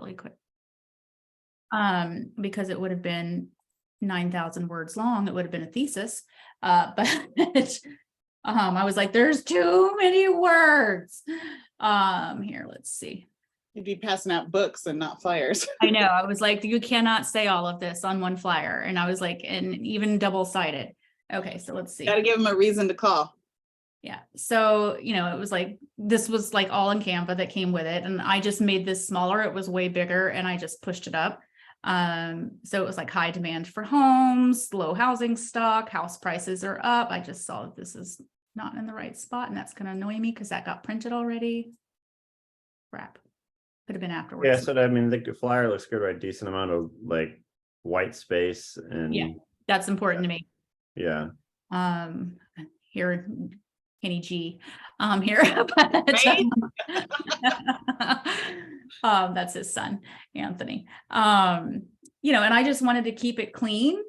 really quick. Because it would have been 9,000 words long. It would have been a thesis. But I was like, there's too many words. Here, let's see. You'd be passing out books and not flyers. I know. I was like, you cannot say all of this on one flyer. And I was like, and even double-sided. Okay, so let's see. Got to give them a reason to call. Yeah. So, it was like, this was like all in Canva that came with it. And I just made this smaller. It was way bigger and I just pushed it up. So it was like high demand for homes, low housing stock, house prices are up. I just saw that this is not in the right spot and that's going to annoy me because that got printed already. Crap. Could have been afterwards. Yeah, so I mean, the flyer looks good, right? Decent amount of like white space and yeah, that's important to me. Yeah. Here, Kenny G, here, but, that's his son, Anthony. And I just wanted to keep it clean.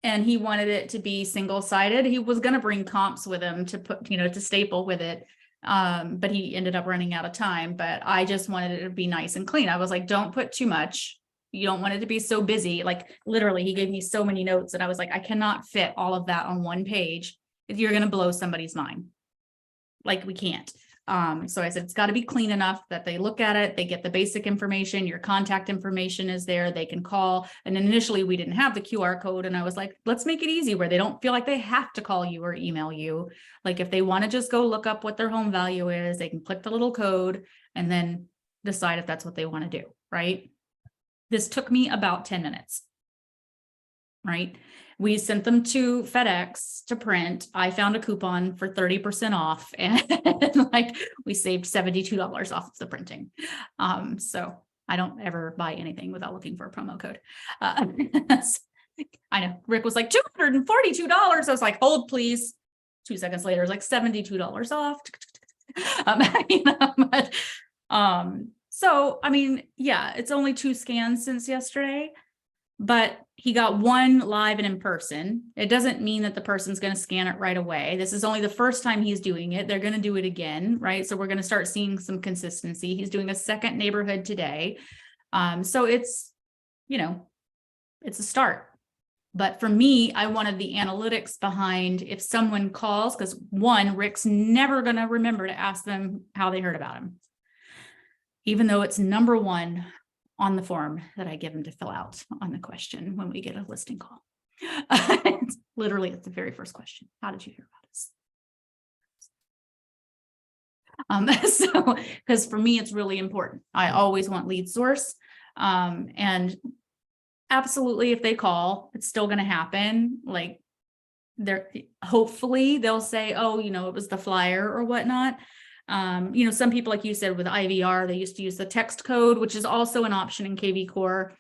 And he wanted it to be single-sided. He was going to bring comps with him to put, to staple with it. But he ended up running out of time, but I just wanted it to be nice and clean. I was like, don't put too much. You don't want it to be so busy. Like literally he gave me so many notes and I was like, I cannot fit all of that on one page. If you're going to blow somebody's mind, like we can't. So I said, it's got to be clean enough that they look at it, they get the basic information, your contact information is there, they can call. And then initially we didn't have the QR code. And I was like, let's make it easy where they don't feel like they have to call you or email you. Like if they want to just go look up what their home value is, they can click the little code and then decide if that's what they want to do. Right. This took me about 10 minutes. Right. We sent them to FedEx to print. I found a coupon for 30% off and like we saved $72 off of the printing. So I don't ever buy anything without looking for a promo code. I know Rick was like $242. I was like, hold please. 2 seconds later, it was like $72 off. So, I mean, yeah, it's only 2 scans since yesterday. But he got 1 live and in person. It doesn't mean that the person's going to scan it right away. This is only the first time he's doing it. They're going to do it again, right? So we're going to start seeing some consistency. He's doing a second neighborhood today. So it's, it's a start. But for me, I wanted the analytics behind if someone calls, because one, Rick's never going to remember to ask them how they heard about him. Even though it's number 1 on the form that I give them to fill out on the question when we get a listing call. It's the very first question. How did you hear about us? So, because for me, it's really important. I always want lead source. And absolutely, if they call, it's still going to happen. Like hopefully they'll say, oh, it was the flyer or whatnot. Some people, like you said, with IVR, they used to use the text code, which is also an option in KV Core.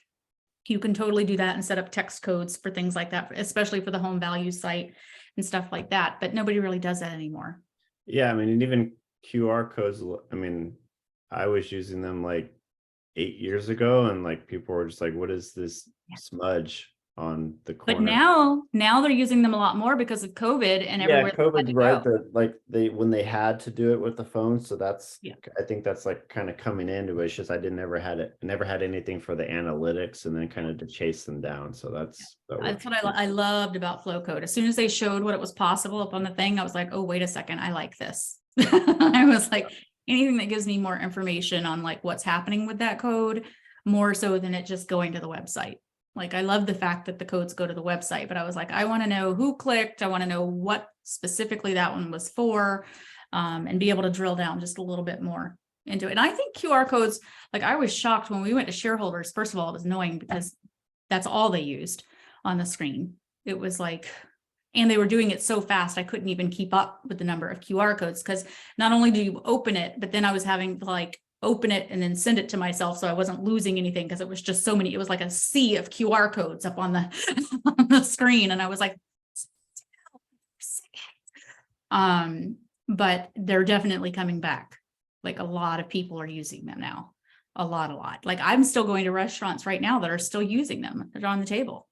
You can totally do that and set up text codes for things like that, especially for the home value site and stuff like that. But nobody really does that anymore. Yeah, I mean, and even QR codes, I mean, I was using them like 8 years ago and like people were just like, what is this smudge on the corner? But now they're using them a lot more because of COVID and everywhere. Yeah, COVID's right. That when they had to do it with the phone. So that's, I think that's like kind of coming into it. It's just I never had anything for the analytics and then kind of to chase them down. So that's what I loved about Flow Code. As soon as they showed what it was possible up on the thing, I was like, oh, wait a second, I like this. I was like, anything that gives me more information on like what's happening with that code, more so than it just going to the website. Like, I love the fact that the codes go to the website, but I was like, I want to know who clicked. I want to know what specifically that one was for, and be able to drill down just a little bit more into it. And I think QR codes, like I was shocked when we went to shareholders. First of all, it was annoying because that's all they used on the screen. It was like, and they were doing it so fast, I couldn't even keep up with the number of QR codes because not only do you open it, but then I was having to like open it and then send it to myself so I wasn't losing anything because it was just so many. It was like a sea of QR codes up on the on the screen, and I was like, but they're definitely coming back. Like a lot of people are using them now, a lot. Like I'm still going to restaurants right now that are still using them. They're on the table,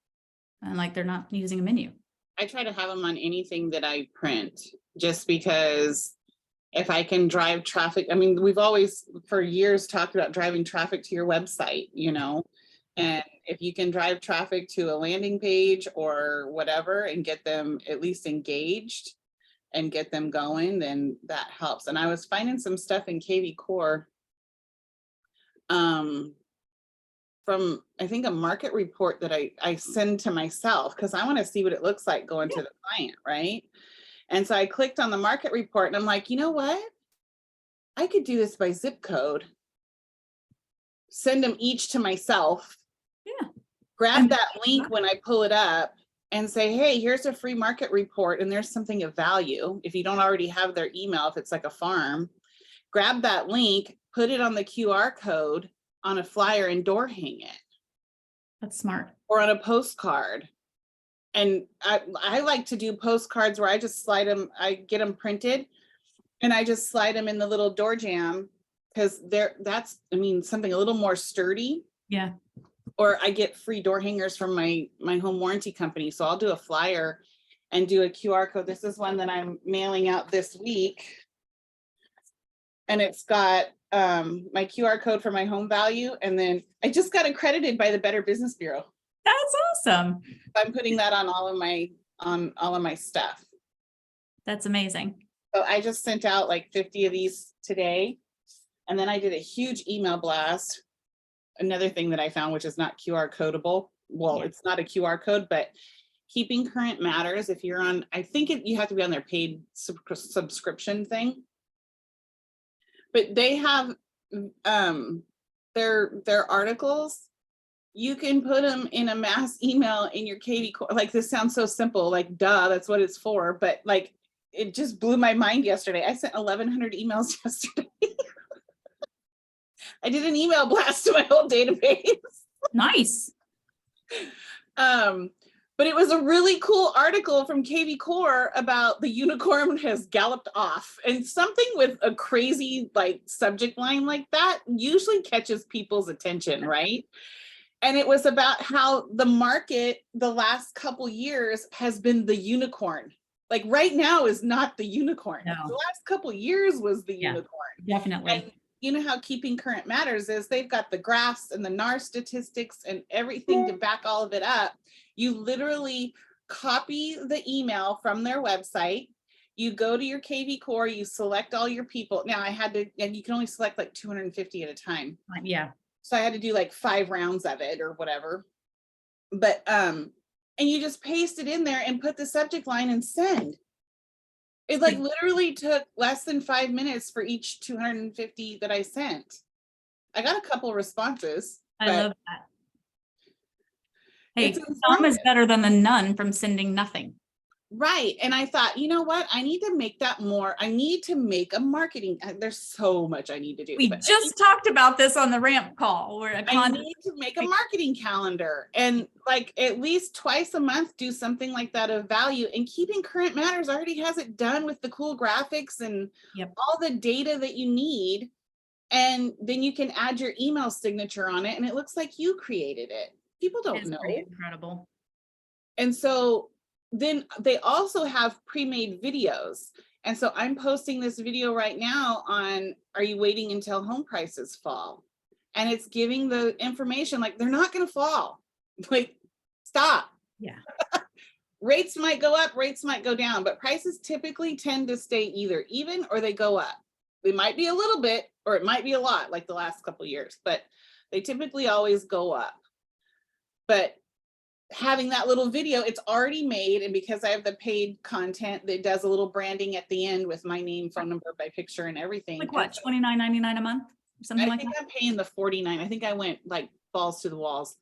and like they're not using a menu. I try to have them on anything that I print, just because If I can drive traffic, I mean, we've always for years talked about driving traffic to your website, you know, and if you can drive traffic to a landing page or whatever and get them at least engaged and get them going, then that helps. And I was finding some stuff in KV Core from, I think, a market report that I send to myself because I want to see what it looks like going to the client, right? And so I clicked on the market report and I'm like, you know what? I could do this by zip code. Send them each to myself. Yeah. Grab that link when I pull it up and say, hey, here's a free market report and there's something of value. If you don't already have their email, if it's like a farm, grab that link, put it on the QR code on a flyer and door hang it. That's smart. Or on a postcard. And I like to do postcards where I just slide them, I get them printed and I just slide them in the little door jamb because that's, I mean, something a little more sturdy. Yeah. Or I get free door hangers from my home warranty company. So I'll do a flyer and do a QR code. This is one that I'm mailing out this week. And it's got my QR code for my home value. And then I just got accredited by the Better Business Bureau. That's awesome. I'm putting that on all of my stuff. That's amazing. So I just sent out like 50 of these today. And then I did a huge email blast. Another thing that I found, which is not QR codable. Well, it's not a QR code, but Keeping Current matters. If you're on, I think you have to be on their paid subscription thing. But they have their articles. You can put them in a mass email in your KV Core. Like, this sounds so simple, like, duh, that's what it's for. But like, it just blew my mind yesterday. I sent 1,100 emails yesterday. I did an email blast to my whole database. Nice. But it was a really cool article from KV Core about the unicorn has galloped off, and something with a crazy like subject line like that usually catches people's attention, right? And it was about how the market the last couple years has been the unicorn. Like right now is not the unicorn. No. The last couple years was the unicorn. Definitely. And you know how Keeping Current matters is they've got the graphs and the NAR statistics and everything to back all of it up. You literally copy the email from their website. You go to your KV Core, you select all your people. Now I had to, and you can only select like 250 at a time. Yeah. So I had to do like 5 rounds of it or whatever. But, and you just paste it in there and put the subject line and send. It like literally took less than 5 minutes for each 250 that I sent. I got a couple responses. I love that. Hey, some is better than the none from sending nothing. Right. And I thought, you know what? I need to make that more. I need to make a marketing. There's so much I need to do. We just talked about this on the ramp call. Where I need to make a marketing calendar and like at least twice a month do something like that of value. And Keeping Current matters already has it done with the cool graphics and all the data that you need. And then you can add your email signature on it and it looks like you created it. People don't know. Incredible. And so then they also have pre-made videos. And so I'm posting this video right now on, are you waiting until home prices fall? And it's giving the information like they're not going to fall. Like, stop. Yeah. Rates might go up, rates might go down, but prices typically tend to stay either even or they go up. They might be a little bit, or it might be a lot like the last couple of years, but they typically always go up. But having that little video, it's already made. And because I have the paid content that does a little branding at the end with my name, phone number, by picture and everything. Like what, $29.99 a month? Something like that? I think I'm paying the $49. I think I went like balls to the walls.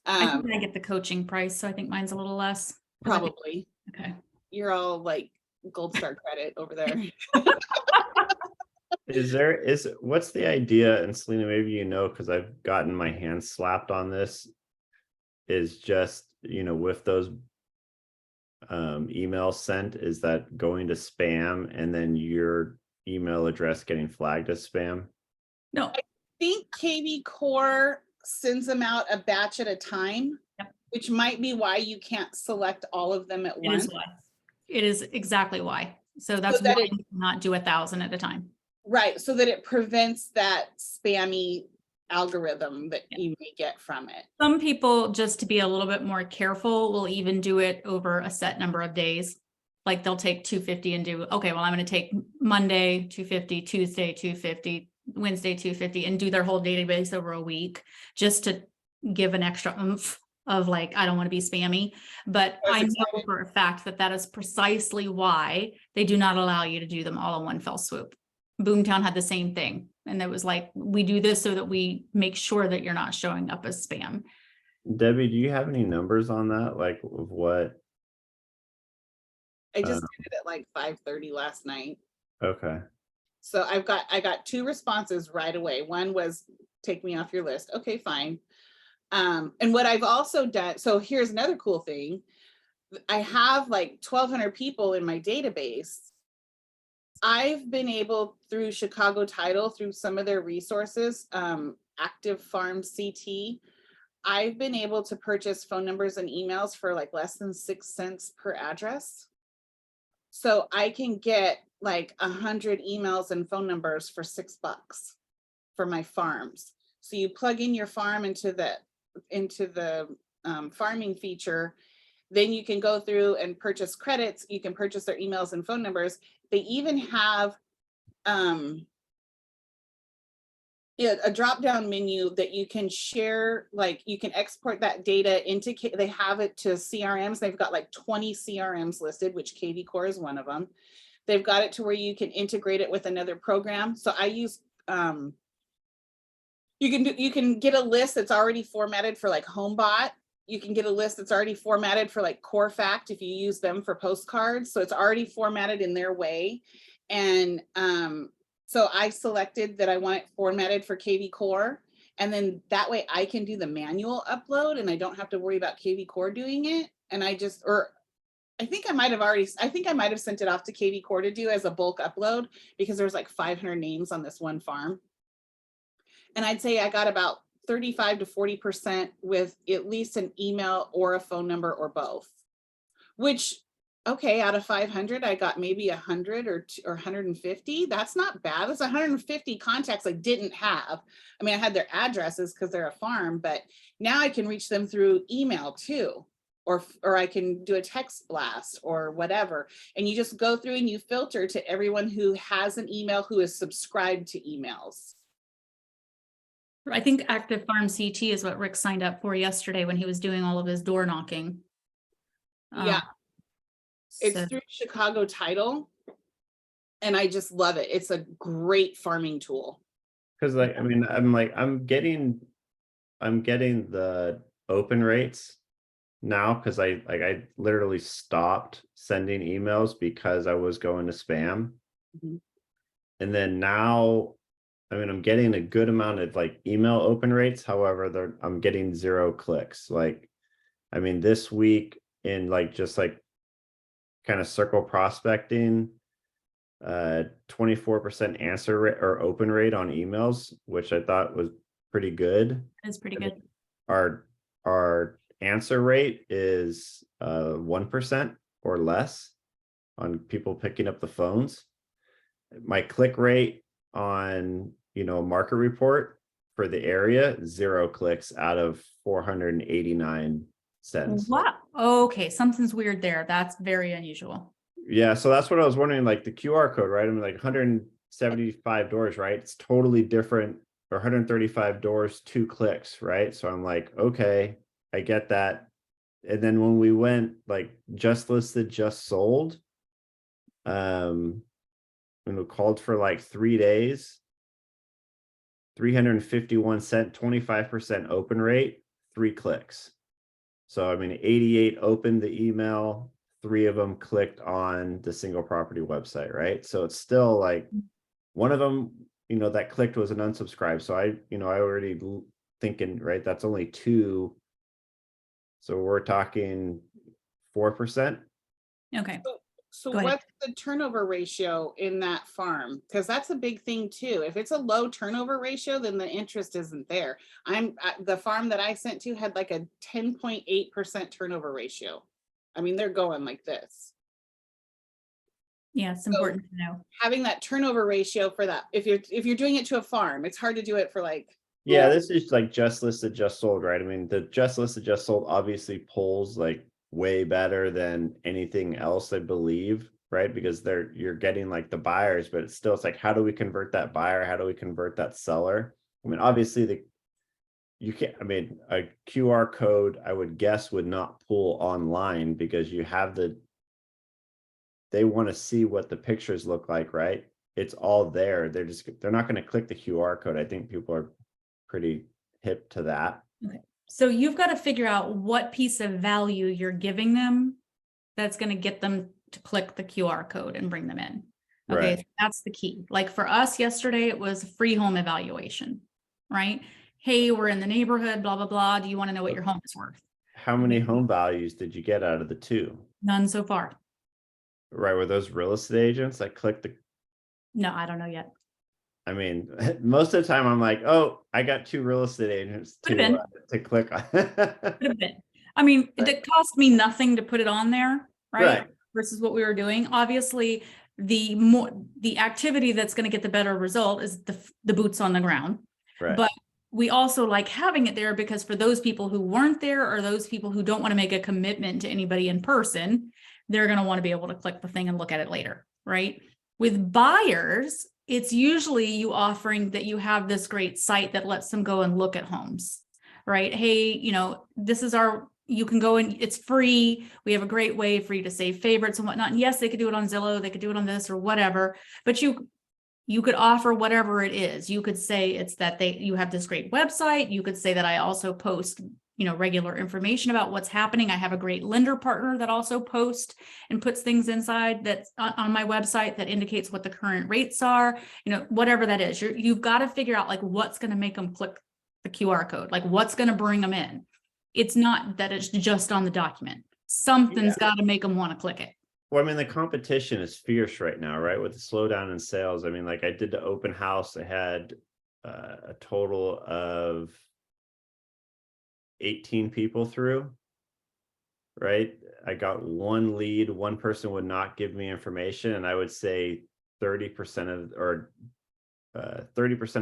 I think I get the coaching price. So I think mine's a little less. Probably. Okay. You're all like gold star credit over there. What's the idea? And Selena, maybe you know, because I've gotten my hands slapped on this. Is just, you know, with those emails sent, is that going to spam and then your email address getting flagged as spam? No, I think KV Core sends them out a batch at a time, which might be why you can't select all of them at once. It is exactly why. So that's that why it- you cannot do 1,000 at a time. Right, so that it prevents that spammy algorithm that Yeah. you may get from it. Some people, just to be a little bit more careful, will even do it over a set number of days. Like they'll take 250 and do, okay, well, I'm going to take Monday 250, Tuesday 250, Wednesday 250, and do their whole database over a week, just to give an extra oomph of like, I don't want to be spammy. But That's I know exciting. for a fact that that is precisely why they do not allow you to do them all in one fell swoop. Boomtown had the same thing. And it was like, we do this so that we make sure that you're not showing up as spam. Debbie, do you have any numbers on that? Like of what? I just did it at like 5:30 last night. Okay. So I got 2 responses right away. One was take me off your list. Okay, fine. And what I've also done, so here's another cool thing. I have like 1,200 people in my database. I've been able through Chicago Title, through some of their resources, Active Farm CT, I've been able to purchase phone numbers and emails for like less than 6 cents per address. So I can get like 100 emails and phone numbers for $6 for my farms. So you plug in your farm into the farming feature, then you can go through and purchase credits. You can purchase their emails and phone numbers. They even have a drop-down menu that you can share, like you can export that data into, they have it to CRMs. They've got like 20 CRMs listed, which KV Core is one of them. They've got it to where you can integrate it with another program. So I use, you can get a list that's already formatted for like HomeBot. You can get a list that's already formatted for like Core Fact if you use them for postcards. So it's already formatted in their way. And so I selected that I want it formatted for KV Core. And then that way I can do the manual upload and I don't have to worry about KV Core doing it. And I just, I think I might have sent it off to KV Core to do as a bulk upload because there's like 500 names on this one farm. And I'd say I got about 35 to 40% with at least an email or a phone number or both, which, okay, out of 500, I got maybe 100 or 150. That's not bad. That's 150 contacts I didn't have. I mean, I had their addresses because they're a farm, but now I can reach them through email too, or I can do a text blast or whatever. And you just go through and you filter to everyone who has an email, who is subscribed to emails. I think Active Farm CT is what Rick signed up for yesterday when he was doing all of his door knocking. Yeah. It's So- through Chicago Title. And I just love it. It's a great farming tool. Because like, I mean, I'm getting the open rates now because I literally stopped sending emails because I was going to spam. Mhm. And then now, I mean, I'm getting a good amount of like email open rates. However, I'm getting 0 clicks. Like, I mean, this week in like just like kind of circle prospecting, 24% answer rate or open rate on emails, which I thought was pretty good. It's pretty good. Our answer rate is 1% or less on people picking up the phones. My click rate on market report for the area, 0 clicks out of 489 sends. Wow. Okay, something's weird there. That's very unusual. Yeah, so that's what I was wondering, like the QR code, right? I mean, like 175 doors, right? It's totally different, or 135 doors, 2 clicks, right? So I'm like, okay, I get that. And then when we went like just listed, just sold, and we called for like 3 days, 351 cent, 25% open rate, 3 clicks. So I mean, 88 opened the email, 3 of them clicked on the single property website, right? So it's still like one of them, that clicked was an unsubscribe. So I already thinking, right, that's only 2. So we're talking 4%. Okay. So Go ahead. what's the turnover ratio in that farm? Because that's a big thing too. If it's a low turnover ratio, then the interest isn't there. The farm that I sent to had like a 10.8% turnover ratio. I mean, they're going like this. Yeah, it's important to know. Having that turnover ratio for that, if you're doing it to a farm, it's hard to do it for like. Yeah, this is like just listed, just sold, right? I mean, the just listed, just sold obviously pulls like way better than anything else, I believe, right? Because you're getting like the buyers, but it's like, how do we convert that buyer? How do we convert that seller? I mean, obviously you can't, I mean, a QR code, I would guess, would not pull online because you have they want to see what the pictures look like, right? It's all there. They're not going to click the QR code. I think people are pretty hip to that. Okay. So you've got to figure out what piece of value you're giving them that's going to get them to click the QR code and bring them in. Okay, Right. that's the key. Like for us yesterday, it was free home evaluation, right? Hey, we're in the neighborhood, blah, blah, blah. Do you want to know what your home is worth? How many home values did you get out of the 2? None so far. Right, were those real estate agents that clicked the? No, I don't know yet. I mean, most of the time I'm like, oh, I got 2 real estate agents to click on. Could have been. I mean, it cost me nothing to put it on there, right? Versus what we were doing. Obviously, the activity that's going to get the better result is the boots on the ground. Right. But we also like having it there because for those people who weren't there or those people who don't want to make a commitment to anybody in person, they're going to want to be able to click the thing and look at it later, right? With buyers, it's usually you offering that you have this great site that lets them go and look at homes, right? Hey, this is you can go and it's free. We have a great way for you to save favorites and whatnot. And yes, they could do it on Zillow, they could do it on this or whatever, but you could offer whatever it is. You could say it's that you have this great website. You could say that I also post, regular information about what's happening. I have a great lender partner that also posts and puts things inside that's on my website that indicates what the current rates are, whatever that is. You've got to figure out like what's going to make them click the QR code, like what's going to bring them in. It's not that it's just on the document. Something's got to make them want to click it. Well, I mean, the competition is fierce right now, right? With the slowdown in sales. I mean, like I did the open house. I had a total of 18 people through, right? I got 1 lead. One person would not give me information. And I would say 30%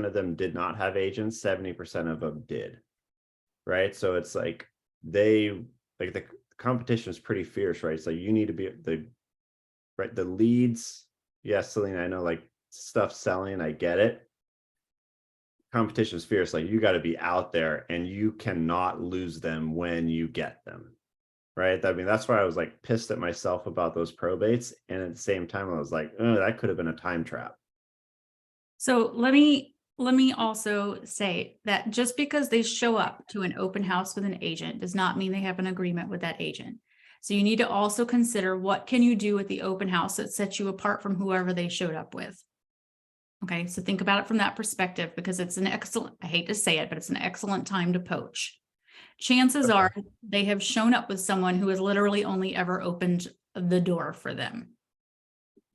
of them did not have agents. 70% of them did. Right. So it's like the competition is pretty fierce, right? So you need to be the leads. Yes, Selena, I know like stuff selling, I get it. Competition is fierce. Like you got to be out there and you cannot lose them when you get them. Right. I mean, that's why I was like pissed at myself about those probates. And at the same time, I was like, oh, that could have been a time trap. So let me also say that just because they show up to an open house with an agent does not mean they have an agreement with that agent. So you need to also consider what can you do at the open house that sets you apart from whoever they showed up with. Okay, so think about it from that perspective because it's I hate to say it, but it's an excellent time to poach. Chances are they have shown up with someone who has literally only ever opened the door for them.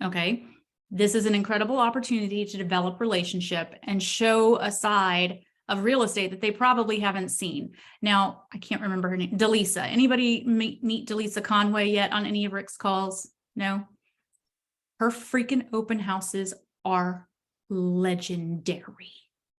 Okay. This is an incredible opportunity to develop relationship and show a side of real estate that they probably haven't seen. Now, I can't remember her name, Delisa. Anybody meet Delisa Conway yet on any of Rick's calls? No? Her freaking open houses are legendary.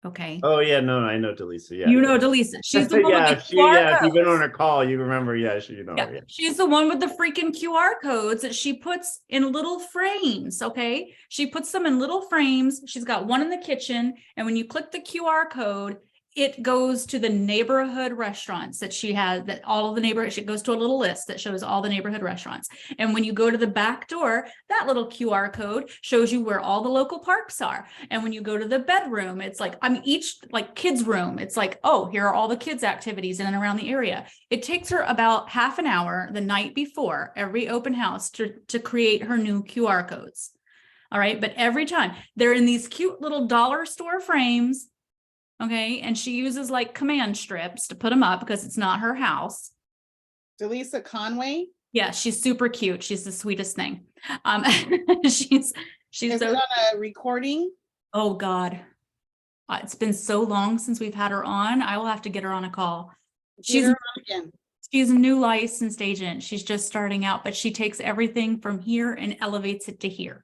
Okay. Oh yeah, no, I know Delisa. Yeah, Delisa. She's the one with the QR if you've been codes. on her call, you remember. Yeah, Yeah. She's the one with the freaking QR codes that she puts in little frames. Okay. She puts them in little frames. She's got one in the kitchen. And when you click the QR code, it goes to the neighborhood restaurants that she has, that all of the neighborhoods, it goes to a little list that shows all the neighborhood restaurants. And when you go to the back door, that little QR code shows you where all the local parks are. And when you go to the bedroom, it's like, each like kids room, it's like, oh, here are all the kids activities in and around the area. It takes her about half an hour the night before every open house to create her new QR codes. All right. But every time they're in these cute little dollar store frames. Okay. And she uses like command strips to put them up because it's not her house. Delisa Conway. Yeah. She's super cute. She's the sweetest thing. She's Is so it on a recording? Oh God. It's been so long since we've had her on. I will have to get her on a call. She's a new licensed agent. She's just starting out, but she takes everything from here and elevates it to here.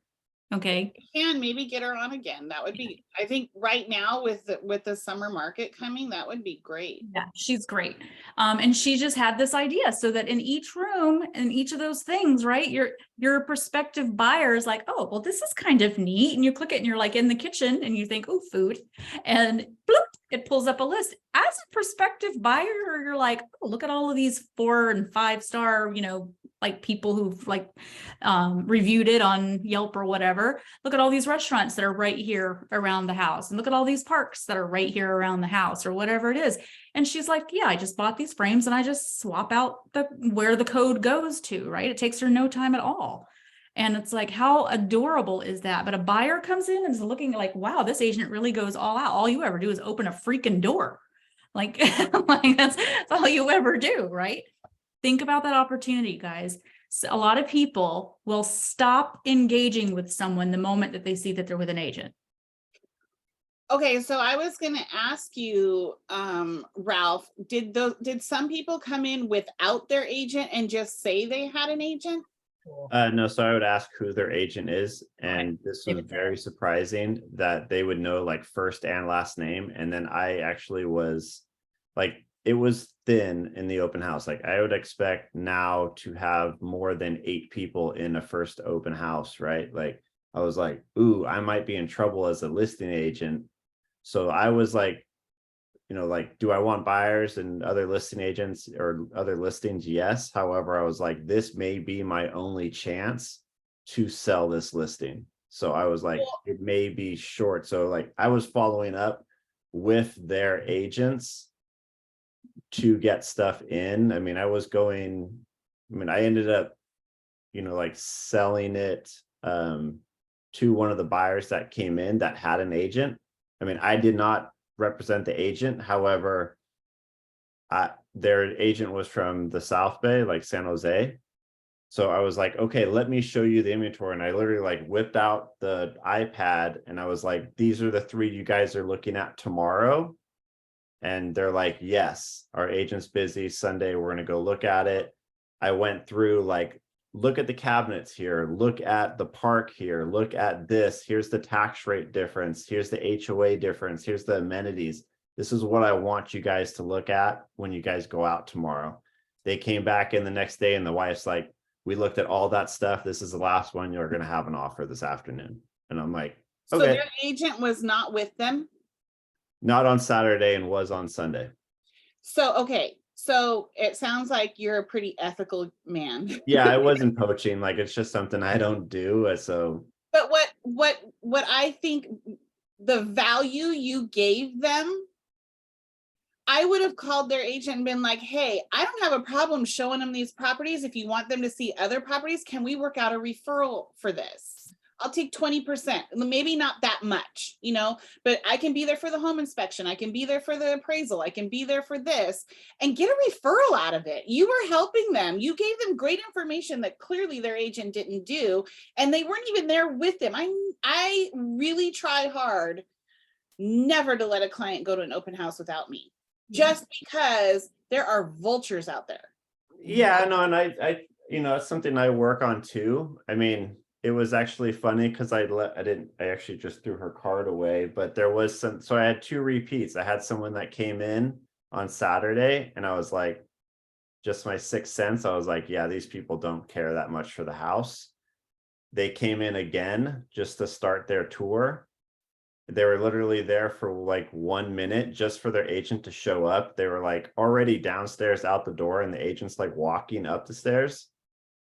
Okay. Can maybe get her on again. That would be, I think right now with the summer market coming, that would be great. Yeah, she's great. And she just had this idea so that in each room, in each of those things, right, your prospective buyer is like, oh, well, this is kind of neat. And you click it and you're like in the kitchen and you think, oh, food. And bloop, it pulls up a list. As a prospective buyer, you're like, oh, look at all of these 4 and 5 star, like people who've like reviewed it on Yelp or whatever. Look at all these restaurants that are right here around the house, and look at all these parks that are right here around the house, or whatever it is. And she's like, yeah, I just bought these frames and I just swap out where the code goes to, right? It takes her no time at all. And it's like, how adorable is that? But a buyer comes in and is looking like, wow, this agent really goes all out. All you ever do is open a freaking door. Like, like that's all you ever do, right? Think about that opportunity, guys. So a lot of people will stop engaging with someone the moment that they see that they're with an agent. Okay, so I was going to ask you, Ralph, did some people come in without their agent and just say they had an agent? No, so I would ask who their agent is, and this was David. very surprising that they would know like first and last name. And then I actually was like, it was thin in the open house. Like I would expect now to have more than 8 people in a first open house, right? Like I was like, ooh, I might be in trouble as a listing agent. So I was like, like, do I want buyers and other listing agents or other listings? Yes. However, I was like, this may be my only chance to sell this listing. So I was like, it may be short. So like I was following up with their agents to get stuff in. I mean, I ended up, like selling it to one of the buyers that came in that had an agent. I mean, I did not represent the agent. However, their agent was from the South Bay, like San Jose. So I was like, okay, let me show you the inventory. And I literally like whipped out the iPad and I was like, these are the 3 you guys are looking at tomorrow. And they're like, yes, our agent's busy Sunday. We're going to go look at it. I went through like, look at the cabinets here, look at the park here, look at this. Here's the tax rate difference. Here's the HOA difference. Here's the amenities. This is what I want you guys to look at when you guys go out tomorrow. They came back in the next day and the wife's like, we looked at all that stuff. This is the last one. You're going to have an offer this afternoon. And I'm like, So okay. their agent was not with them? Not on Saturday and was on Sunday. So, okay. So it sounds like you're a pretty ethical man. Yeah, I wasn't poaching. Like it's just something I don't do. So But what I think the value you gave them, I would have called their agent and been like, hey, I don't have a problem showing them these properties. If you want them to see other properties, can we work out a referral for this? I'll take 20%, maybe not that much, but I can be there for the home inspection. I can be there for the appraisal. I can be there for this and get a referral out of it. You were helping them. You gave them great information that clearly their agent didn't do. And they weren't even there with them. I really try hard never to let a client go to an open house without me, just because there are vultures out there. Yeah, no, and I it's something I work on too. I mean, it was actually funny because I actually just threw her card away, but there was so I had 2 repeats. I had someone that came in on Saturday and I was like, just my 6th sense, I was like, yeah, these people don't care that much for the house. They came in again just to start their tour. They were literally there for like 1 minute just for their agent to show up. They were like already downstairs out the door and the agent's like walking up the stairs.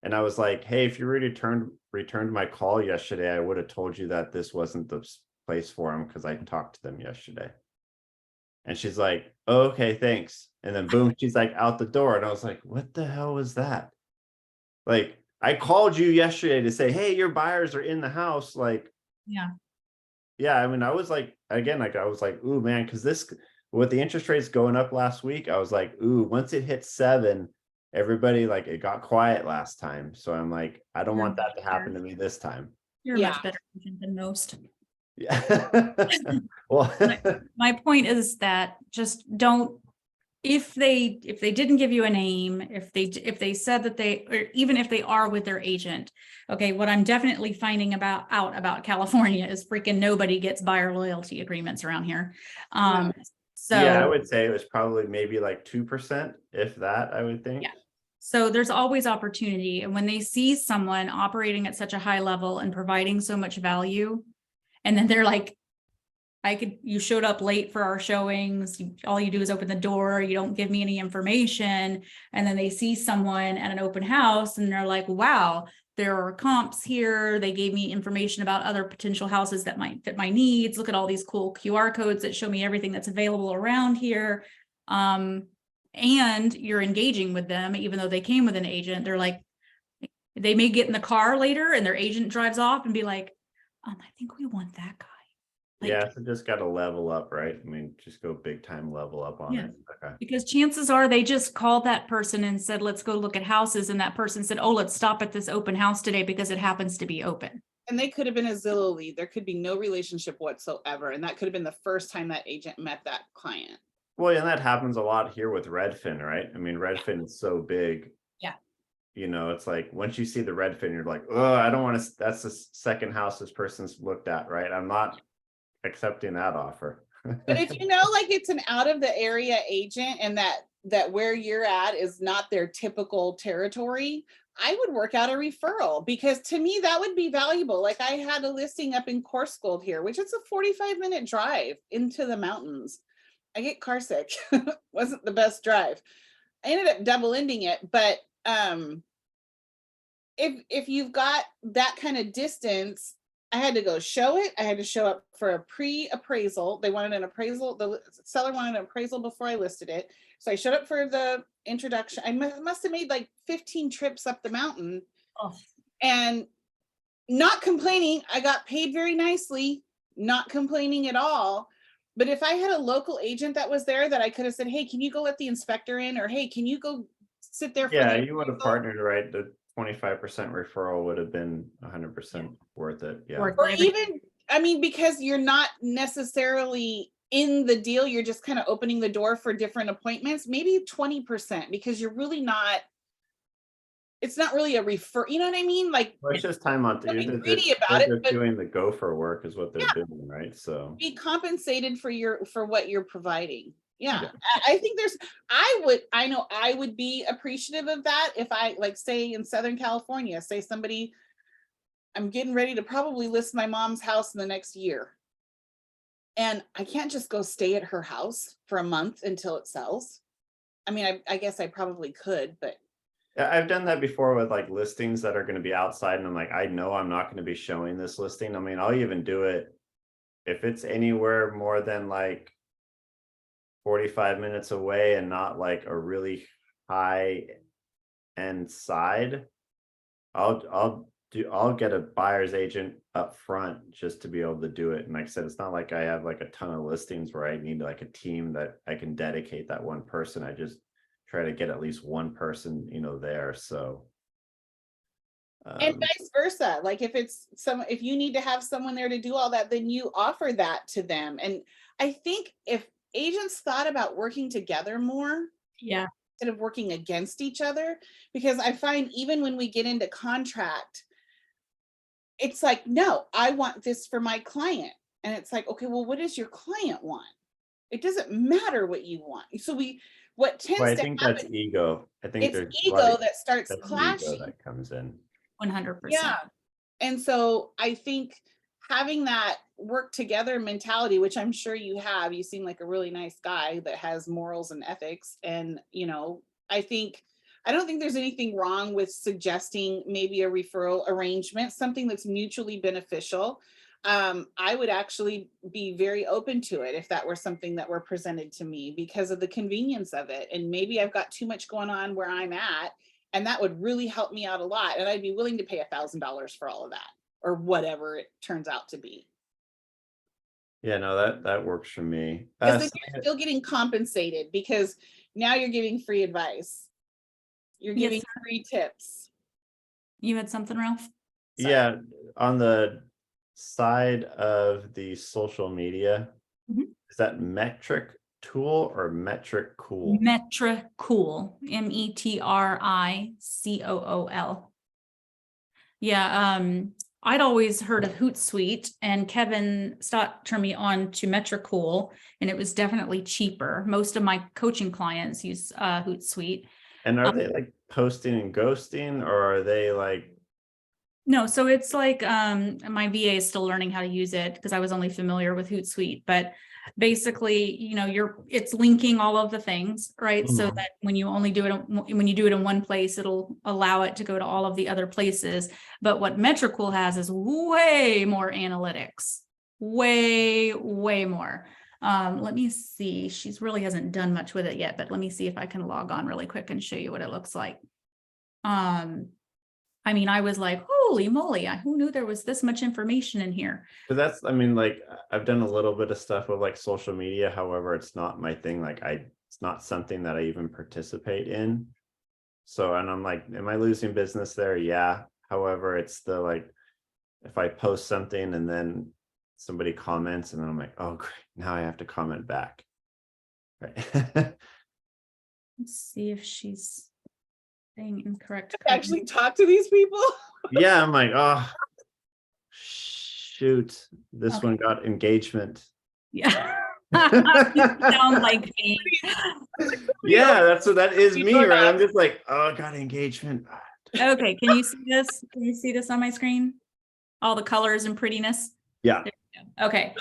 And I was like, hey, if you returned my call yesterday, I would have told you that this wasn't the place for them because I talked to them yesterday. And she's like, oh, okay, thanks. And then boom, she's like out the door. And I was like, what the hell was that? Like, I called you yesterday to say, hey, your buyers are in the house. Like, yeah, I mean, I was like, again, like, I was like, ooh, man, because with the interest rates going up last week, I was like, ooh, once it hit 7, everybody, like, it got quiet last time. So I'm like, I don't want that to happen to me this time. You're a much better agent than most. Yeah. Well, my point is that just don't if they didn't give you a name, if they said that they, or even if they are with their agent, okay, what I'm definitely finding out about California is freaking nobody gets buyer loyalty agreements around here. No. So Yeah, I would say it was probably maybe like 2%, if that, I would think. Yeah. So there's always opportunity. And when they see someone operating at such a high level and providing so much value, and then they're like, you showed up late for our showings. All you do is open the door. You don't give me any information. And then they see someone at an open house and they're like, wow, there are comps here. They gave me information about other potential houses that might fit my needs. Look at all these cool QR codes that show me everything that's available around here. And you're engaging with them, even though they came with an agent. They're like, they may get in the car later and their agent drives off and be like, I think we want that guy. Yeah, so just got to level up, right? I mean, just go big time level up on Yeah. it. Okay. Because chances are they just called that person and said, let's go look at houses. And that person said, oh, let's stop at this open house today because it happens to be open. And they could have been a Zillow lead. There could be no relationship whatsoever. And that could have been the first time that agent met that client. Well, and that happens a lot here with Redfin, right? I mean, Redfin is so big. Yeah. You know, it's like once you see the Redfin, you're like, oh, I don't want to, that's the second house this person's looked at, right? I'm not accepting that offer. But if you know, like it's an out of the area agent and that where you're at is not their typical territory, I would work out a referral, because to me that would be valuable. Like I had a listing up in Corscold here, which is a 45-minute drive into the mountains. I get car sick. Wasn't the best drive. I ended up double ending it, but if you've got that kind of distance, I had to go show it. I had to show up for a pre-appraisal. They wanted an appraisal. The seller wanted an appraisal before I listed it. So I showed up for the introduction. I must have made like 15 trips up the mountain. Oh. And not complaining. I got paid very nicely, not complaining at all. But if I had a local agent that was there that I could have said, hey, can you go let the inspector in? Or hey, can you go sit there for Yeah, the you would have partnered, right? The 25% referral would have been 100% worth it. Yeah. or even, I mean, because you're not necessarily in the deal, you're just kind of opening the door for different appointments, maybe 20%, because you're really not, it's not really a refer, you know what I mean? Like, Well, it's just time on don't be greedy about it, they're but doing the gopher work is what they're doing, right? So be compensated for what you're providing. Yeah. Yeah. I think I know I would be appreciative of that if I, like, say in Southern California, say somebody, I'm getting ready to probably list my mom's house in the next year. And I can't just go stay at her house for a month until it sells. I mean, I guess I probably could, but yeah, I've done that before with like listings that are going to be outside, and I'm like, I know I'm not going to be showing this listing. I mean, I'll even do it if it's anywhere more than like 45 minutes away and not like a really high end side. I'll get a buyer's agent up front just to be able to do it. And like I said, it's not like I have like a ton of listings where I need like a team that I can dedicate that one person. I just try to get at least one person, you know, there. So and vice versa. Like if you need to have someone there to do all that, then you offer that to them. And I think if agents thought about working together more, Yeah. instead of working against each other, because I find even when we get into contract, it's like, no, I want this for my client. And it's like, okay, well, what does your client want? It doesn't matter what you want. So what tends well, I to think happen, that's ego. I think it's there's ego that starts that's clashing. ego that comes in. 100%. Yeah. And so I think having that work together mentality, which I'm sure you have, you seem like a really nice guy that has morals and ethics. And, you know, I don't think there's anything wrong with suggesting maybe a referral arrangement, something that's mutually beneficial. I would actually be very open to it if that were something that were presented to me because of the convenience of it. And maybe I've got too much going on where I'm at, and that would really help me out a lot. And I'd be willing to pay $1,000 for all of that or whatever it turns out to be. Yeah, no, that works for me. Because then you're still getting compensated because now you're giving free advice. You're giving free tips. You had something, Ralph? Sorry. Yeah, on the side of the social media, Mhm. is that metric tool or metric cool? Metricool, Metricool. Yeah, I'd always heard of Hootsuite, and Kevin Stott turned me on to Metricool, and it was definitely cheaper. Most of my coaching clients use Hootsuite. And are they like posting and ghosting, or are they like? No, so it's like my VA is still learning how to use it because I was only familiar with Hootsuite, but basically, you know, it's linking all of the things, right? So that when you only do it, when you do it in one place, it'll allow it to go to all of the other places. But what Metricool has is way more analytics, way more. Let me see. She's really hasn't done much with it yet, but let me see if I can log on really quick and show you what it looks like. I mean, I was like, holy moly, who knew there was this much information in here? Because that's, I mean, like I've done a little bit of stuff with like social media. However, it's not my thing. Like it's not something that I even participate in. So, and I'm like, am I losing business there? Yeah. However, it's the like, if I post something and then somebody comments and then I'm like, oh, great, now I have to comment back. Right. Let's see if she's saying incorrect. Actually talk to these people. Yeah, I'm like, oh, shoot, this one got engagement. Yeah. You sound like me. Yeah, that is me, right? I'm just like, oh, I got engagement. Okay, can you see this? Can you see this on my screen? All the colors and prettiness? Yeah. Okay.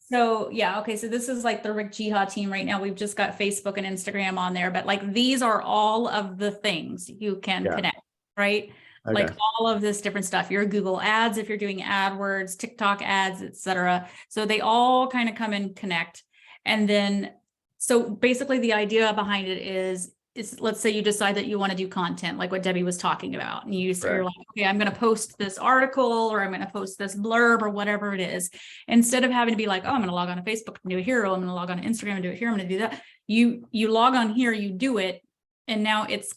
So yeah, okay. So this is like the Rick Jiha team right now. We've just got Facebook and Instagram on there, but like these are all of the things you can connect, right? Okay. Like all of this different stuff. Your Google ads, if you're doing AdWords, TikTok ads, etc. So they all kind of come and connect. And then, so basically the idea behind it is let's say you decide that you want to do content like what Debbie was talking about. And you're like, okay, I'm going to post this article or I'm going to post this blurb or whatever it is. Instead of having to be like, oh, I'm going to log on to Facebook and do it here. Or I'm going to log on to Instagram and do it here. I'm going to do that. You log on here, you do it. And now it's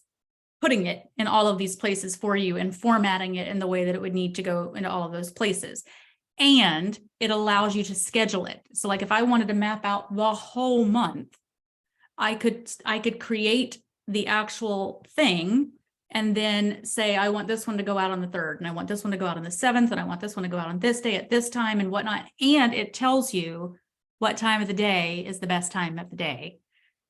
putting it in all of these places for you and formatting it in the way that it would need to go into all of those places. And it allows you to schedule it. So like if I wanted to map out the whole month, I could create the actual thing and then say, I want this one to go out on the 3rd and I want this one to go out on the 7th and I want this one to go out on this day at this time and whatnot. And it tells you what time of the day is the best time of the day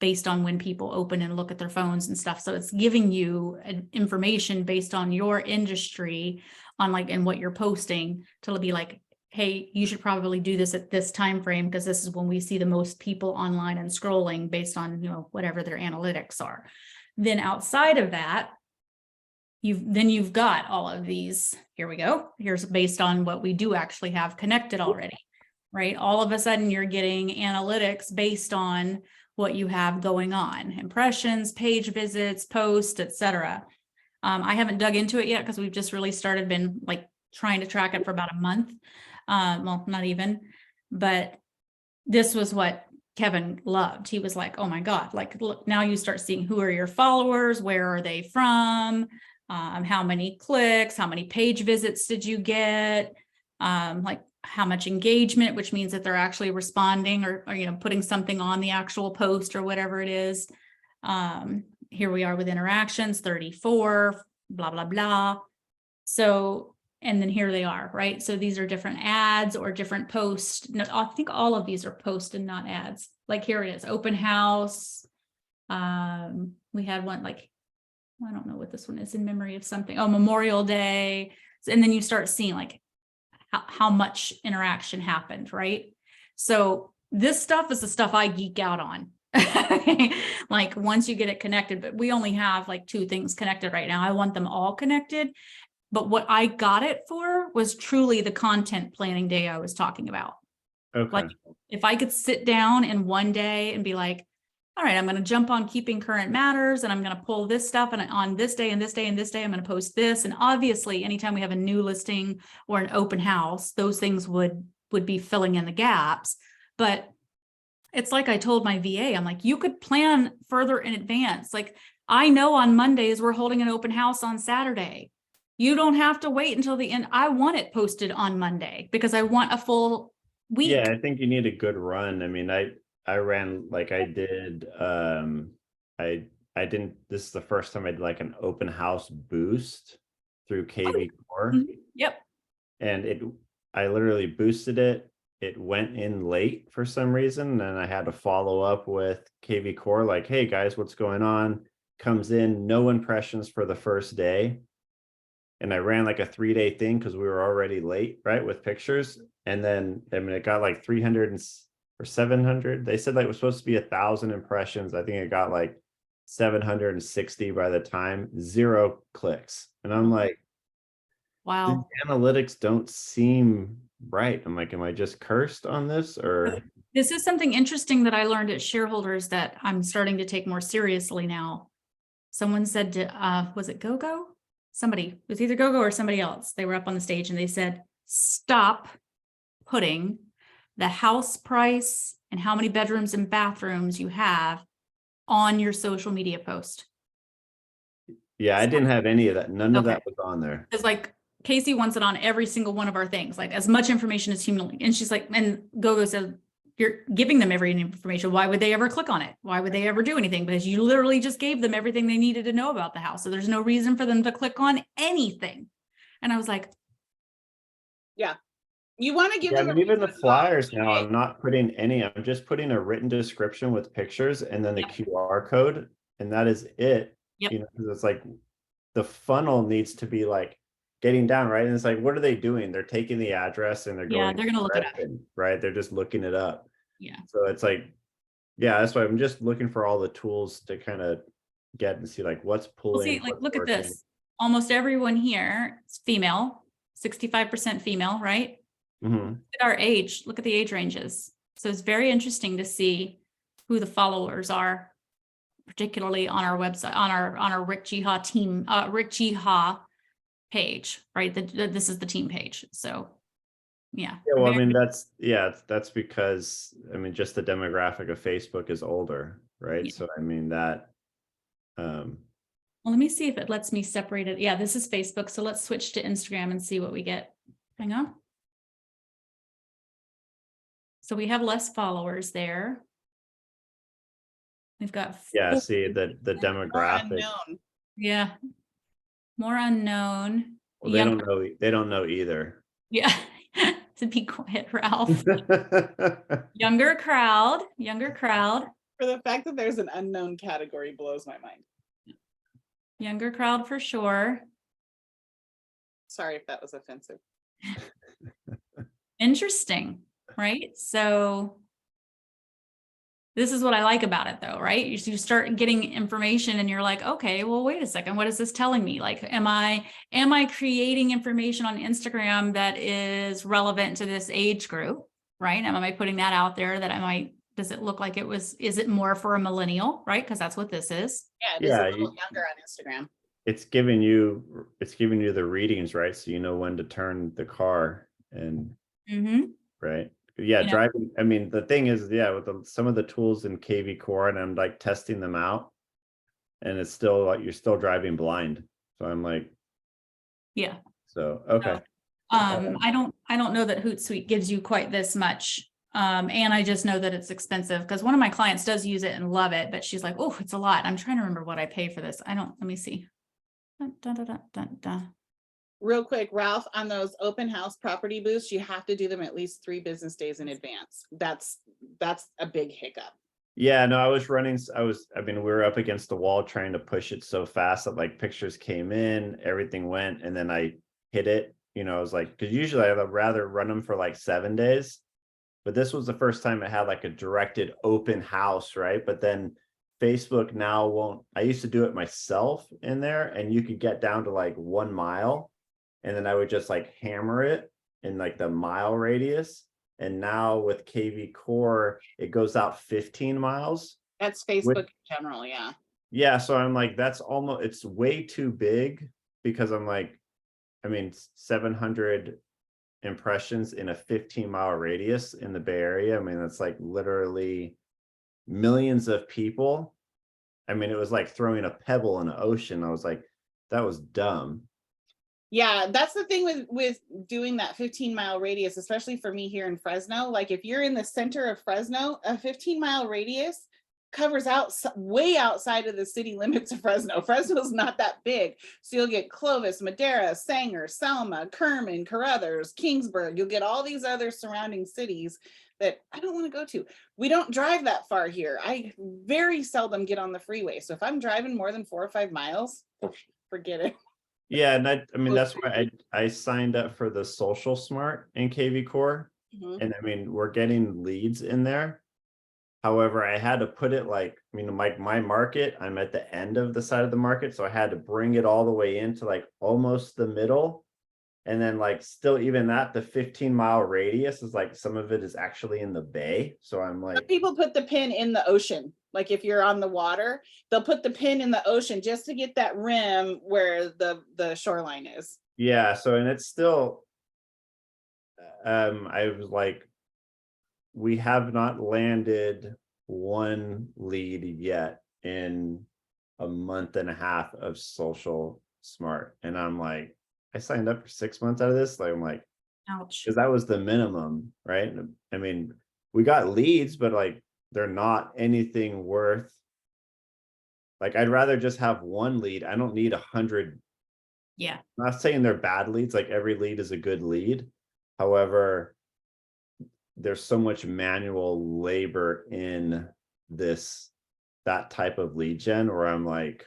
based on when people open and look at their phones and stuff. So it's giving you information based on your industry on like, and what you're posting to be like, hey, you should probably do this at this time frame because this is when we see the most people online and scrolling based on, you know, whatever their analytics are. Then outside of that, you've got all of these. Here we go. Here's based on what we do actually have connected already, right? All of a sudden you're getting analytics based on what you have going on, impressions, page visits, posts, etc. I haven't dug into it yet because we've just really been like trying to track it for about a month. Well, not even, but this was what Kevin loved. He was like, oh my God, like, look, now you start seeing who are your followers, where are they from, how many clicks, how many page visits did you get, like how much engagement, which means that they're actually responding or you know, putting something on the actual post or whatever it is. Here we are with interactions, 34, blah, blah, blah. So, and then here they are, right? So these are different ads or different posts. No, I think all of these are posts and not ads. Like here it is, open house. We had one like, I don't know what this one is, in memory of something. Oh, Memorial Day. And then you start seeing like how much interaction happened, right? So this stuff is the stuff I geek out on. Like once you get it connected, but we only have like 2 things connected right now. I want them all connected. But what I got it for was truly the content planning day I was talking about. Okay. Like if I could sit down in one day and be like, all right, I'm going to jump on Keeping Current Matters and I'm going to pull this stuff and on this day and this day and this day, I'm going to post this. And obviously anytime we have a new listing or an open house, those things would be filling in the gaps. But it's like I told my VA, I'm like, you could plan further in advance. Like I know on Mondays, we're holding an open house on Saturday. You don't have to wait until the end. I want it posted on Monday because I want a full week. Yeah, I think you need a good run. I mean, I ran like I did I didn't this is the first time I did like an open house boost through KV Core, Yep. and I literally boosted it. It went in late for some reason, and I had to follow up with KV Core like, hey guys, what's going on? Comes in, no impressions for the first day. And I ran like a 3-day thing because we were already late, right, with pictures. And then I mean it got like 300 or 700. They said like it was supposed to be 1,000 impressions. I think it got like 760 by the time, 0 clicks. And I'm like, the Wow. analytics don't seem right. I'm like, am I just cursed on this or? This is something interesting that I learned at shareholders that I'm starting to take more seriously now. Someone said to, was it GoGo? Somebody, it was either GoGo or somebody else. They were up on the stage and they said, stop putting the house price and how many bedrooms and bathrooms you have on your social media post. Yeah, I didn't have any of that. None of Okay. that was on there. It's like Casey wants it on every single one of our things, like as much information as humanly. And she's like, and GoGo said, you're giving them every information. Why would they ever click on it? Why would they ever do anything? Because you literally just gave them everything they needed to know about the house. So there's no reason for them to click on anything. And I was like, Yeah. You want to give Yeah, I them a mean, even the reason to flyers now, buy. I'm not putting any, I'm just putting a written description with pictures and then the QR code, and that is it. Yep. You know, 'cause it's like the funnel needs to be like getting down, right? And it's like, what are they doing? They're taking the address and they're yeah, going, they're gonna look it up. right? They're just looking it up. Yeah. So it's like, yeah, that's why I'm just looking for all the tools to kind of get and see like what's Well, pulling. see, like, what's look at working. this. Almost everyone here is female, 65% female, right? Mhm. Look at our age, look at the age ranges. So it's very interesting to see who the followers are, particularly on our website, on our Rick Jiha team, Rick Jiha page, right? This is the team page. So yeah. Yeah, well, I mean, that's because, I mean, just the demographic of Facebook is older, right? Yeah. So I mean that, Well, let me see if it lets me separate it. Yeah, this is Facebook. So let's switch to Instagram and see what we get. Hang on. So we have less followers there. We've got yeah, 4. see the More demographic. unknown. Yeah, more unknown. Well, they Younger. don't know, they don't know either. Yeah, to be quiet, Ralph. Younger crowd. For the fact that there's an unknown category blows my mind. Younger crowd for sure. Sorry if that was offensive. Interesting, right? So this is what I like about it though, right? You start getting information and you're like, okay, well, wait a second. What is this telling me? Like, am I creating information on Instagram that is relevant to this age group, right? Am I putting that out there that I might, does it look like is it more for a millennial, right? Because that's what this is. Yeah, it is a little younger on Instagram. It's giving you the readings, right? So you know when to turn the car and right. Yeah, driving. I mean, the thing is, yeah, with some of the tools in KV Core, and I'm like testing them out, and it's still like you're still driving blind. So I'm like, yeah. So okay. I don't know that Hootsuite gives you quite this much. And I just know that it's expensive because one of my clients does use it and love it, but she's like, oh, it's a lot. I'm trying to remember what I pay for this. Let me see. Dun, dun, dun, dun, dun, dun. Real quick, Ralph, on those open house property boosts, you have to do them at least 3 business days in advance. That's a big hiccup. Yeah, no, I mean, we were up against the wall trying to push it so fast that like pictures came in, everything went, and then I hit it. You know, I was like, because usually I'd rather run them for like 7 days, but this was the first time it had like a directed open house, right? But then Facebook now won't, I used to do it myself in there, and you could get down to like 1 mile, and then I would just like hammer it in like the mile radius. And now with KV Core, it goes out 15 miles. That's Facebook in general, yeah. Yeah, so I'm like, it's way too big, because I'm like, I mean, 700 impressions in a 15-mile radius in the Bay Area. I mean, that's like literally millions of people. I mean, it was like throwing a pebble in an ocean. I was like, that was dumb. Yeah, that's the thing with doing that 15-mile radius, especially for me here in Fresno. Like if you're in the center of Fresno, a 15-mile radius covers out way outside of the city limits of Fresno. Fresno's not that big. So you'll get Clovis, Madera, Sanger, Selma, Kerman, Carruthers, Kingsburg. You'll get all these other surrounding cities that I don't want to go to. We don't drive that far here. I very seldom get on the freeway. So if I'm driving more than 4 or 5 miles, forget it. Yeah, and I mean that's why I signed up for the Social Smart in KV Core, and I mean we're getting leads in there. However, I had to put it like, I mean, my market, I'm at the end of the side of the market, so I had to bring it all the way into like almost the middle, and then like still even that the 15-mile radius is like some of it is actually in the bay. So I'm like, people put the pin in the ocean. Like if you're on the water, they'll put the pin in the ocean just to get that rim where the shoreline is. yeah. So, and it's still, I was like, we have not landed one lead yet in a month and a half of Social Smart. And I'm like, I signed up for 6 months out of this. Like, I'm like, Ouch. because that was the minimum, right? I mean, we got leads, but like they're not anything worth. Like, I'd rather just have one lead. I don't need 100. Yeah. I'm not saying they're bad leads. Like every lead is a good lead. However, there's so much manual labor in that type of lead gen where I'm like,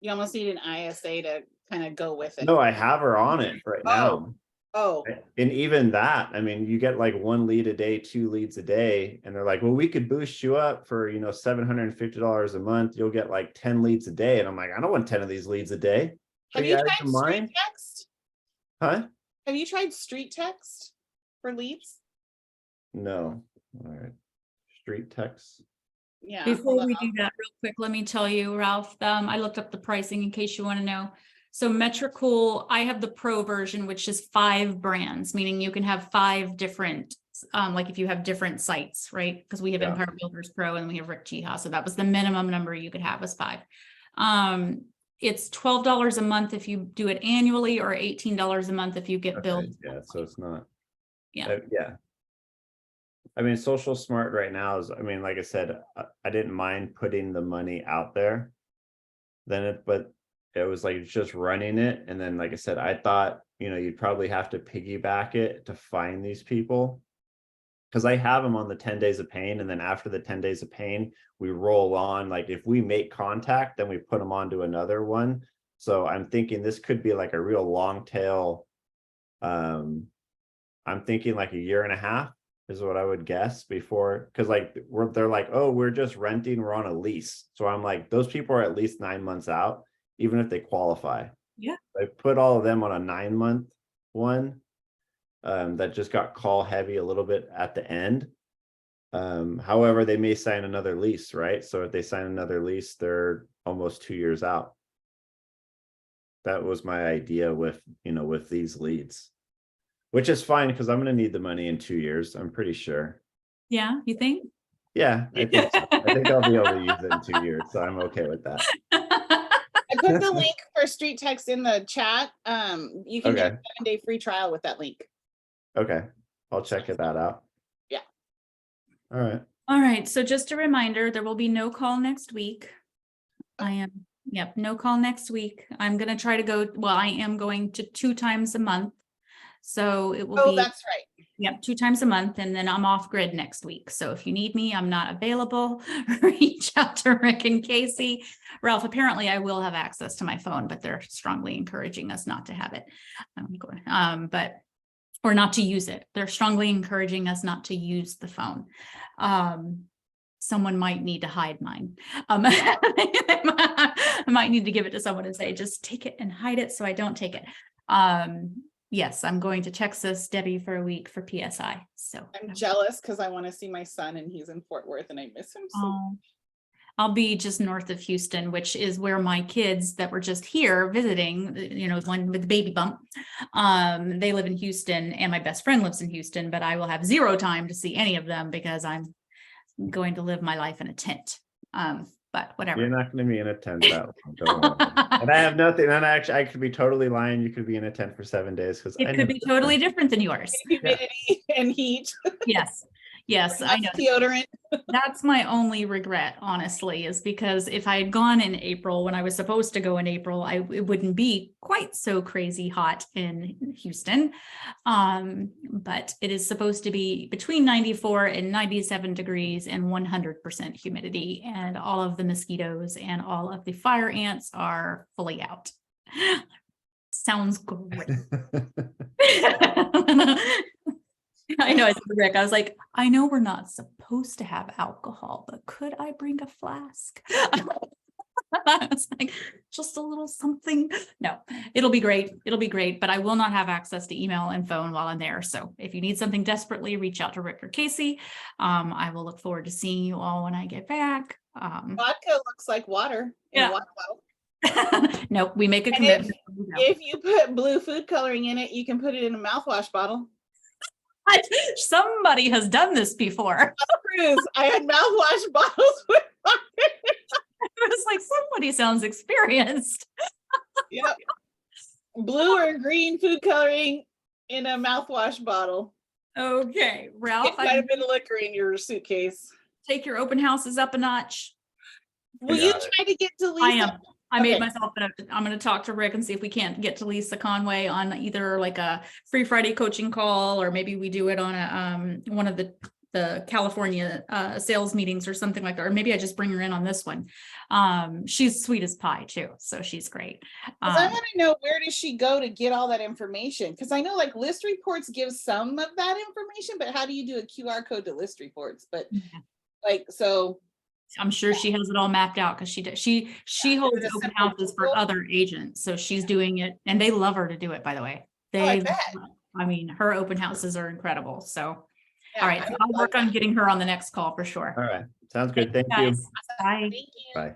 You almost need an ISA to kind of go with it. no, I have her on it right now. Oh, And even that, I mean, you get like 1 lead a day, 2 leads a day, and they're like, well, we could boost you up for, $750 a month. You'll get like 10 leads a day. And I'm like, I don't want 10 of these leads a day. have you tried street text? Huh? Have you tried street text for leads? No. All right. Street text. Yeah. Before we do that, real quick, let me tell you, Ralph, I looked up the pricing in case you want to know. So Metricool, I have the Pro version, which is 5 brands, meaning you can have 5 different, like if you have different sites, right? Because we have Empire Builders Pro and we have Rick Chiha. So that was the minimum number you could have was 5. It's $12 a month if you do it annually or $18 a month if you get billed. Yeah, so it's not. Yeah. Yeah. I mean, Social Smart right now is, I mean, like I said, I didn't mind putting the money out there. But it was like just running it. And then, like I said, I thought, you'd probably have to piggyback it to find these people. Because I have them on the 10 days of pain. And then after the 10 days of pain, we roll on. Like if we make contact, then we put them onto another one. So I'm thinking this could be like a real long tail. I'm thinking like a year and a half is what I would guess before, because like they're like, oh, we're just renting, we're on a lease. So I'm like, those people are at least 9 months out, even if they qualify. Yeah. I put all of them on a 9-month one that just got call heavy a little bit at the end. However, they may sign another lease, right? So if they sign another lease, they're almost 2 years out. That was my idea with these leads. Which is fine because I'm going to need the money in 2 years. I'm pretty sure. Yeah, you think? Yeah, I think so. I think I'll be able to use it in 2 years, so I'm okay with that. I put the link for street text in the chat. You can get a 7-day free trial with that link. Okay, I'll check that out. Yeah. All right. All right. So just a reminder, there will be no call next week. No call next week. I'm going to try to go. Well, I am going to 2 times a month. So it will be. Oh, that's right. Yep, 2 times a month, and then I'm off grid next week. So if you need me, I'm not available. Reach out to Rick and Casey. Ralph, apparently I will have access to my phone, but they're strongly encouraging us not to have it. Or not to use it. They're strongly encouraging us not to use the phone. Someone might need to hide mine. I might need to give it to someone and say, just take it and hide it so I don't take it. Yes, I'm going to Texas, Debbie, for a week for PSI. So I'm jealous because I want to see my son and he's in Fort Worth and I miss him so much. I'll be just north of Houston, which is where my kids that were just here visiting, one with the baby bump. They live in Houston and my best friend lives in Houston, but I will have 0 time to see any of them because I'm going to live my life in a tent. but whatever. You're not going to be in a tent that long. Don't worry. And I have nothing. And actually, I could be totally lying. You could be in a tent for 7 days because It could be totally different than yours. Humidity and heat. Yes. Yes, I know. Deodorant. That's my only regret, honestly, is because if I had gone in April when I was supposed to go in April, it wouldn't be quite so crazy hot in Houston. But it is supposed to be between 94 and 97 degrees and 100% humidity, and all of the mosquitoes and all of the fire ants are fully out. Sounds great. I know, I said to Rick, I was like, I know we're not supposed to have alcohol, but could I bring a flask? I was like, just a little something. No, it'll be great. It'll be great, but I will not have access to email and phone while I'm there. So if you need something desperately, reach out to Rick or Casey. I will look forward to seeing you all when I get back. Vodka looks like water. Yeah. Water bottle. Nope, we make a And commitment. If you put blue food coloring in it, you can put it in a mouthwash bottle. Somebody has done this before. Cruise, I had mouthwash bottles with It was like, somebody sounds experienced. Yep. Blue or green food coloring in a mouthwash bottle. Okay, Ralph, It might have been liquor in your suitcase. take your open houses up a notch. Will you try to get to Lisa? I am. I made Okay. myself, I'm going to talk to Rick and see if we can't get to Lisa Conway on either like a free Friday coaching call, or maybe we do it on a one of the California sales meetings or something like that. Or maybe I just bring her in on this one. She's sweet as pie too, so she's great. 'Cause I want to know, where does she go to get all that information? Because I know like list reports give some of that information, but how do you do a QR code to list reports? But like, so I'm sure she has it all mapped out because she holds it's a open simple houses for Google. other agents. So she's doing it, and they love her to do it, by the way. I They, bet. I mean, her open houses are incredible. So, yeah, all right, I so would I'll love work on that. getting her on the next call for sure. All right. Sounds good. Thank you. Guys. Bye. Thank you. Bye.